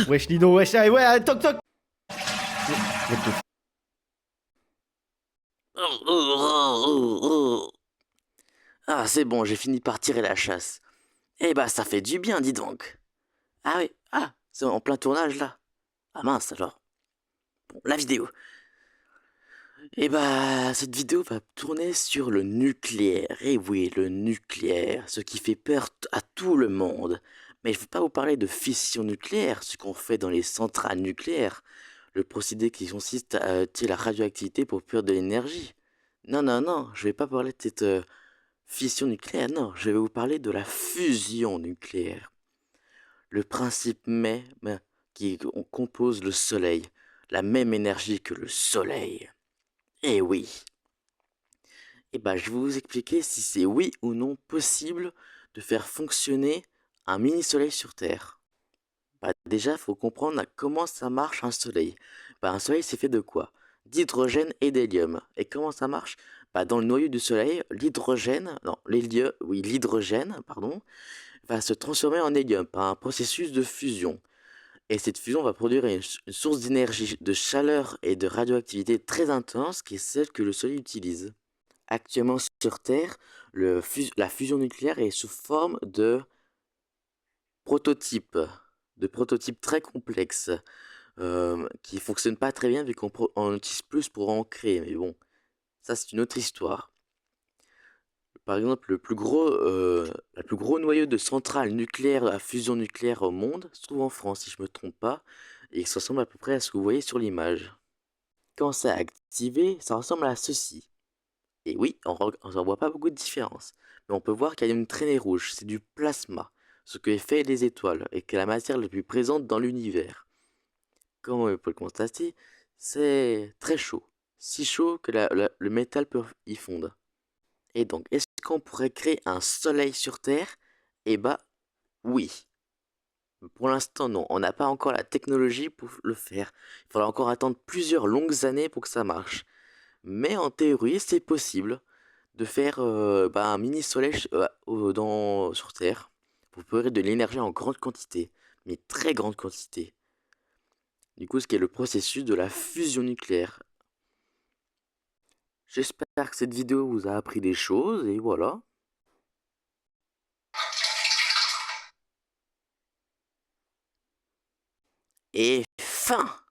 Wesh Lino, wesh, allez, ouais, toc toc. What the f- Ah, c'est bon, j'ai fini par tirer la chasse. Eh bah, ça fait du bien, dis donc. Ah oui, ah, c'est en plein tournage là. Ah mince alors. Bon, la vidéo. Eh bah, cette vidéo va tourner sur le nucléaire. Eh oui, le nucléaire, ce qui fait peur à tout le monde. Mais je ne veux pas vous parler de fission nucléaire, ce qu'on fait dans les centrales nucléaires. Le procédé qui consiste à tuer la radioactivité pour produire de l'énergie. Non, non, non, je vais pas parler de cette fission nucléaire, non, je vais vous parler de la fusion nucléaire. Le principe même qui compose le Soleil, la même énergie que le Soleil. Eh oui. Eh ben, je vais vous expliquer si c'est oui ou non possible de faire fonctionner un mini-soleil sur Terre. Bah, déjà, il faut comprendre comment ça marche un soleil. Bah, un soleil, c'est fait de quoi? D'hydrogène et d'hélium. Et comment ça marche? Bah, dans le noyau du soleil, l'hydrogène, non, l'hélium, oui, l'hydrogène, pardon, va se transformer en hélium par un processus de fusion. Et cette fusion va produire une source d'énergie, de chaleur et de radioactivité très intense qui est celle que le soleil utilise. Actuellement sur Terre, la fusion nucléaire est sous forme prototypes, de prototypes très complexes, qui fonctionnent pas très bien vu on utilise plus pour en créer. Mais bon, ça c'est une autre histoire. Par exemple, le plus gros noyau de centrale nucléaire à fusion nucléaire au monde se trouve en France, si je me trompe pas, et ça ressemble à peu près à ce que vous voyez sur l'image. Quand c'est activé, ça ressemble à ceci. Et oui, on n'en voit pas beaucoup de différence. Mais on peut voir qu'il y a une traînée rouge, c'est du plasma, ce que fait les étoiles, et qui est la matière la plus présente dans l'univers. Comme on peut le constater, c'est très chaud. Si chaud que le métal peut y fondre. Et donc, est-ce qu'on pourrait créer un soleil sur Terre? Eh bah, oui. Pour l'instant, non. On n'a pas encore la technologie pour le faire. Il faudra encore attendre plusieurs longues années pour que ça marche. Mais en théorie, c'est possible de faire un mini soleil sur Terre pour produire de l'énergie en grande quantité, mais très grande quantité. Du coup, ce qui est le processus de la fusion nucléaire. J'espère que cette vidéo vous a appris des choses et voilà. Et fin!